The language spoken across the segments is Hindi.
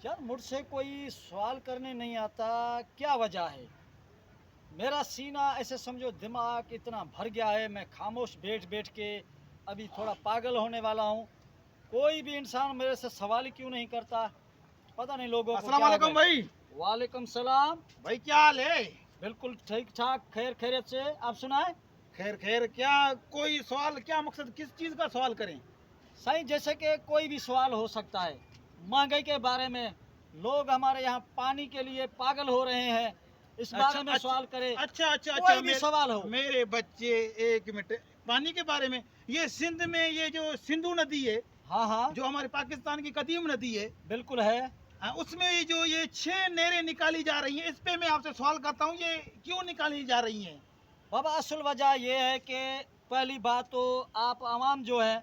यार मुझसे कोई सवाल करने नहीं आता, क्या वजह है? मेरा सीना ऐसे समझो दिमाग इतना भर गया है, मैं खामोश बैठ बैठ के अभी थोड़ा पागल होने वाला हूँ। कोई भी इंसान मेरे से सवाल ही क्यों नहीं करता? पता नहीं लोगों को अस्सलाम क्या हो वालेकुम गया। भाई। वालेकुम सलाम। भाई क्या हाल है? बिल्कुल ठीक ठाक, खैर खैरियत से। आप सुनाए? खैर खैर, क्या कोई सवाल, क्या मकसद, किस चीज का सवाल करें? सही, जैसे कि कोई भी सवाल हो सकता है। महंगाई के बारे में, लोग हमारे यहाँ पानी के लिए पागल हो रहे हैं, इस अच्छा बारे में अच्छा सवाल करे। अच्छा अच्छा अच्छा कोई भी मेरे सवाल हो। मेरे बच्चे, एक मिनट। पानी के बारे में, ये सिंध में ये जो सिंधु नदी है, हाँ हाँ, जो हमारे पाकिस्तान की कदीम नदी है, बिल्कुल है। उसमें ये जो ये 6 नहरें निकाली जा रही हैं, इस पे मैं आपसे सवाल करता हूँ, ये क्यों निकाली जा रही हैं? बाबा, असल वजह यह है कि पहली बात तो आप आवाम जो है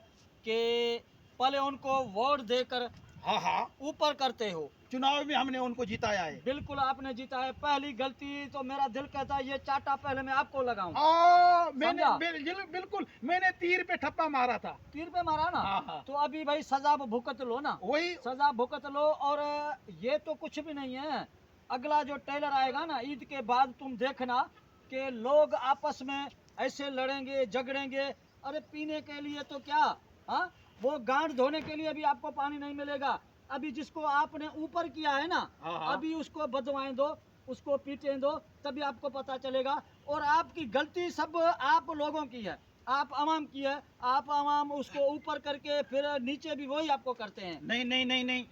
कि पहले उनको वोट देकर हाँ हाँ, ऊपर करते हो। चुनाव में हमने उनको जिताया है। बिल्कुल आपने जीता है। पहली गलती तो मेरा दिल कहता है ये चाटा पहले मैं आपको लगाऊं। मैंने समझा? बिल्कुल मैंने तीर पे ठप्पा मारा था। तीर पे मारा ना, हाँ हाँ, तो अभी भाई सजा भुगत लो ना। वही। सजा भुगत लो। और ये तो कुछ भी नहीं है। अगला जो टेलर आएगा ना ईद के बाद, तुम देखना कि लोग आपस में ऐसे लड़ेंगे झगड़ेंगे। अरे पीने के लिए तो क्या, हाँ, वो गांठ धोने के लिए भी आपको पानी नहीं मिलेगा। अभी जिसको आपने ऊपर किया है ना, हाँ हाँ, अभी उसको बदवाएं दो, उसको पीटें दो, तभी आपको पता चलेगा। और आपकी गलती सब आप लोगों की है, आप आवाम की है। आप आवाम उसको ऊपर करके फिर नीचे भी वही आपको करते हैं। नहीं नहीं नहीं नहीं,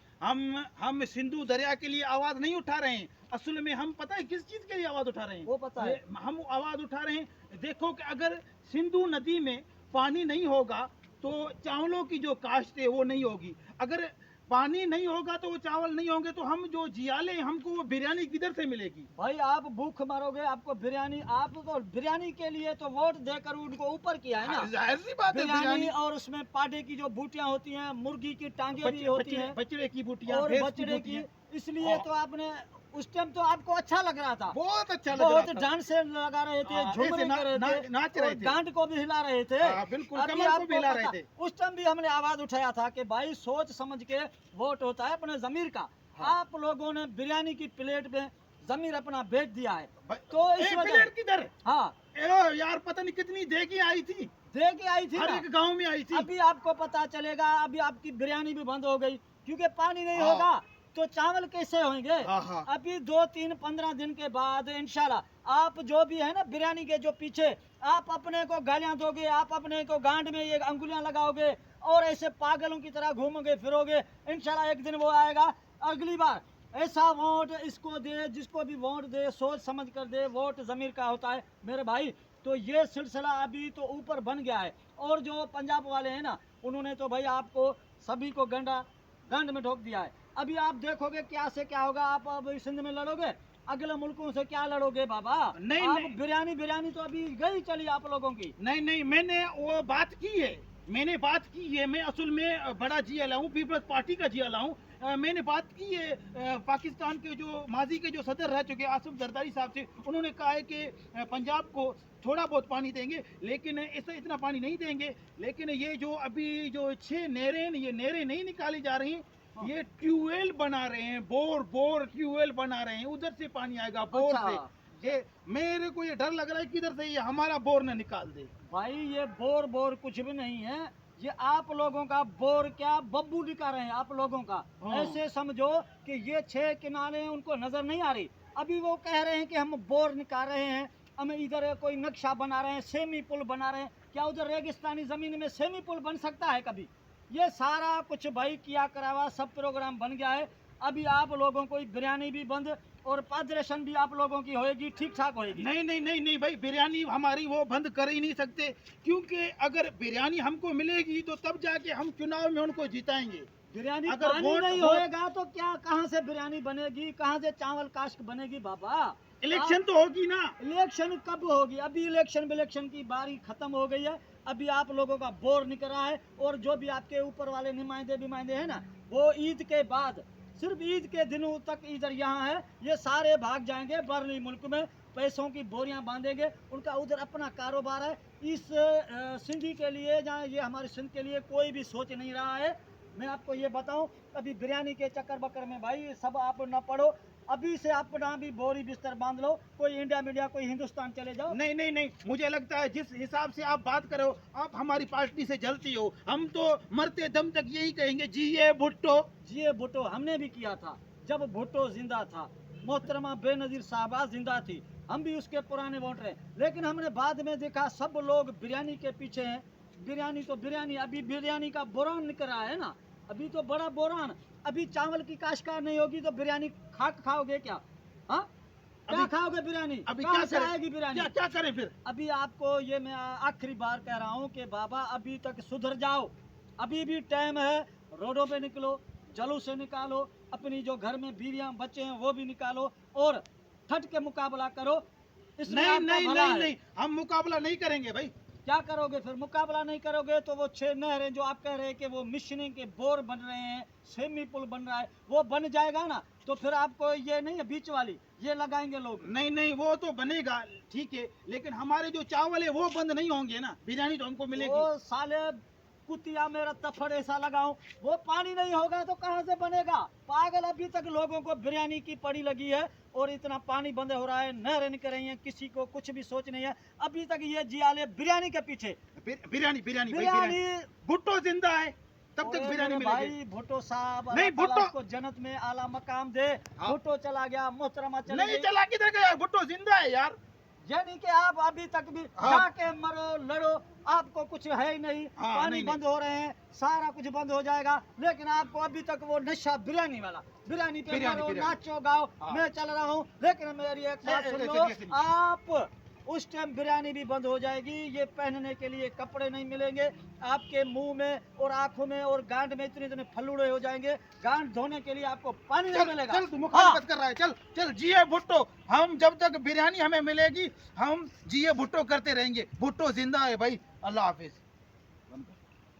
हम सिंधु दरिया के लिए आवाज नहीं उठा रहे हैं। असल में हम, पता है किस चीज के लिए आवाज उठा रहे हैं? वो पता है। हम आवाज उठा रहे हैं, देखो कि अगर सिंधु नदी में पानी नहीं होगा तो चावलों की जो काश्त है वो नहीं होगी। अगर पानी नहीं होगा तो वो चावल नहीं होंगे, तो हम जो जियाले हैं, हमको वो बिरयानी किधर से मिलेगी? भाई आप भूख मरोगे, आपको बिरयानी, आप तो बिरयानी के लिए तो वोट देकर उनको ऊपर किया है ना। जाहिर सी बात है, बिरयानी, और उसमें पाडे की जो बूटियां होती हैं, मुर्गी की टांगे भी होती हैं, बचड़े की बूटियां, और भैंस की बछड़े की। बूटियां। इसलिए तो आपने उस टाइम तो आपको अच्छा लग रहा था, बहुत अच्छा लग रहा बहुत था। डांस से लगा रहे थे, हाँ, झूम ऐसे कर रहे थे, नाच रहे और थे। डांट को भी हिला रहे थे। हाँ, बिल्कुल, अभी कमर को आपको भी हिला रहे पता, थे। उस टाइम भी हमने आवाज उठाया था कि भाई सोच समझ के वोट होता है, अपने जमीर का। हाँ। आप लोगों ने बिरयानी की प्लेट में जमीर अपना बेच दिया है, भाई, तो इस एक वजह। प्लेट किधर? हाँ, यार पता नहीं कितनी देगी आई थी, दे के आई थी हर ना। एक गांव में आई थी। अभी आपको पता चलेगा, अभी आपकी बिरयानी भी बंद हो गई, क्योंकि पानी नहीं हाँ। होगा तो चावल कैसे होंगे। हाँ हाँ, अभी 2 3 15 दिन के बाद इंशाल्लाह आप जो भी है ना बिरयानी के जो पीछे, आप अपने को गालियां दोगे, आप अपने को गांड में ये अंगुलियां लगाओगे, और ऐसे पागलों की तरह घूमोगे फिरोगे। इंशाल्लाह एक दिन वो आएगा। अगली बार ऐसा वोट इसको दे, जिसको भी वोट दे सोच समझ कर दे, वोट जमीर का होता है मेरे भाई। तो ये सिलसिला अभी तो ऊपर बन गया है। और जो पंजाब वाले हैं ना, उन्होंने तो भाई आपको सभी को गंड में ढोक दिया है। अभी आप देखोगे क्या से क्या होगा। आप अब सिंध में लड़ोगे, अगले मुल्कों से क्या लड़ोगे बाबा? नहीं आप नहीं बिरयानी बिरयानी तो अभी गई चली आप लोगों की। नहीं नहीं, मैंने वो बात की है, मैंने बात की है। मैं असल में बड़ा जियाला हूँ, पीपल्स पार्टी का जियाला हूँ। मैंने बात की है पाकिस्तान के जो माजी के जो सदर रह चुके आसिफ जरदारी साहब से। उन्होंने कहा है कि पंजाब को थोड़ा बहुत पानी देंगे, लेकिन ऐसा इतना पानी नहीं देंगे। लेकिन ये जो अभी जो 6 नहरें, ये नहरें नहीं निकाली जा रही, ये ट्यूबवेल बना रहे हैं, बोर बोर ट्यूबवेल बना रहे हैं, उधर से पानी आएगा बोर अच्छा से। ये मेरे को ये डर लग रहा है किधर से ये हमारा बोर न निकाल दे। भाई, ये बोर बोर कुछ भी नहीं है। ये आप लोगों का बोर क्या, बब्बू दिखा रहे हैं आप लोगों का। हाँ। ऐसे समझो कि ये 6 किनारे हैं, उनको नजर नहीं आ रही। अभी वो कह रहे हैं कि हम बोर निकाल रहे हैं, हम इधर कोई नक्शा बना रहे हैं, सेमी पुल बना रहे हैं। क्या उधर रेगिस्तानी जमीन में सेमी पुल बन सकता है कभी? ये सारा कुछ भाई किया करा हुआ सब प्रोग्राम बन गया है। अभी आप लोगों को बिरयानी भी बंद, और पादरेशन भी आप लोगों की होएगी, ठीक ठाक होएगी। नहीं नहीं नहीं नहीं भाई, बिरयानी हमारी वो बंद कर ही नहीं सकते, क्योंकि अगर बिरयानी हमको मिलेगी तो तब जाके हम चुनाव में उनको जिताएंगे। बिरयानी अगर पानी वोट नहीं वोट होएगा तो क्या, कहाँ से बिरयानी बनेगी, कहाँ से चावल काश्त बनेगी बाबा? इलेक्शन तो होगी ना। इलेक्शन कब होगी? अभी इलेक्शन की बारी खत्म हो गई है। अभी आप लोगों का बोर निकल रहा है, और जो भी आपके ऊपर वाले नुमाइंदे हैं ना, वो ईद के बाद, सिर्फ ईद के दिनों तक इधर यहाँ है, ये सारे भाग जाएंगे बरनी मुल्क में, पैसों की बोरियां बांधेंगे। उनका उधर अपना कारोबार है। इस सिंधी के लिए, जहाँ ये हमारे सिंध के लिए कोई भी सोच नहीं रहा है। मैं आपको ये बताऊं, अभी बिरयानी के चक्कर बक्कर में भाई सब आप न पड़ो। अभी से अपना भी बोरी बिस्तर बांध लो, कोई इंडिया मीडिया, कोई हिंदुस्तान चले जाओ। नहीं नहीं नहीं, मुझे लगता है जिस हिसाब से आप बात कर रहे हो, आप हमारी पार्टी से जलती हो। हम तो मरते दम तक यही कहेंगे, जी ये भुट्टो। जी भुट्टो हमने भी किया था जब भुट्टो जिंदा था, मोहतरमा बेनजीर साहबा जिंदा थी, हम भी उसके पुराने वोटर हैं। लेकिन हमने बाद में देखा सब लोग बिरयानी के पीछे हैं। बिरयानी तो बिरयानी, अभी बिरयानी का बोरान निकल रहा है ना, अभी तो बड़ा बोरान। अभी चावल की काश्तकार नहीं होगी तो बिरयानी खाओगे क्या? हाँ, क्या अभी- खाओगे बिरयानी? अभी कहाँ क्या से करें? आएगी बिरयानी? क्या करें फिर? अभी आपको ये मैं आखिरी बार कह रहा हूँ कि बाबा अभी तक सुधर जाओ, अभी भी टाइम है। रोडों पे निकलो, जलूस से निकालो, अपनी जो घर में बीवियां बच्चे हैं वो भी निकालो और ठट के मुकाबला करो। इसमें नहीं आपका नहीं भला नहीं है। नहीं, हम मुकाबला नहीं करेंगे भाई। क्या करोगे फिर? मुकाबला नहीं करोगे तो वो 6 नहरें जो आप कह रहे हैं कि वो मिशनी के बोर बन रहे हैं, सेमी पुल बन रहा है, वो बन जाएगा ना, तो फिर आपको ये नहीं है बीच वाली, ये लगाएंगे लोग। नहीं नहीं, वो तो बनेगा ठीक है, लेकिन हमारे जो चावल है वो बंद नहीं होंगे ना। बिरयानी तो हमको मिलेगी। वो साले कुतिया मेरा तफड़ ऐसा लगाऊं, वो पानी नहीं होगा तो कहाँ से बनेगा? पागल, अभी तक लोगों को बिरयानी की पड़ी लगी है और इतना पानी बंद हो रहा है, नहरें निकल रही हैं, किसी को कुछ भी सोच नहीं है। अभी तक ये जियाले बिरयानी के पीछे। बिरयानी बिरयानी भाई, बिरयानी भुट्टो जिंदा है तब तक ओए बिरयानी मेरे मिलेगी। भाई भुट्टो साहब, नहीं, अल्लाह ताला भुट्टो- उसको जन्नत में आला मकाम दे। हाँ। भुट्टो चला गया, मोहतरमा चली नहीं गई। चला किधर गया? भुट्टो जिंदा है यार। यानी कि आप अभी तक भी हाँ। जाके मरो लड़ो, आपको कुछ है ही नहीं। हाँ, पानी नहीं, बंद हो रहे हैं, सारा कुछ बंद हो जाएगा, लेकिन आपको अभी तक वो नशा बिरयानी वाला, बिरयानी पे बिरयानी, मरो, बिरयानी। नाचो गाओ। हाँ। मैं चल रहा हूँ, लेकिन मेरी एक बात सुन लो, सुनिए, सुनिए। आप उस टाइम बिरयानी भी बंद हो जाएगी, ये पहनने के लिए कपड़े नहीं मिलेंगे, आपके मुंह में और आंखों में और गांड में इतने इतने फलूड़े हो जाएंगे, गांड धोने के लिए आपको पानी नहीं चल मिलेगा। चल, तू मुखालफत कर रहा है। चल चल, जिए भुट्टो। हम जब तक बिरयानी हमें मिलेगी, हम जिए भुट्टो करते रहेंगे। भुट्टो जिंदा है भाई। अल्लाह हाफिज।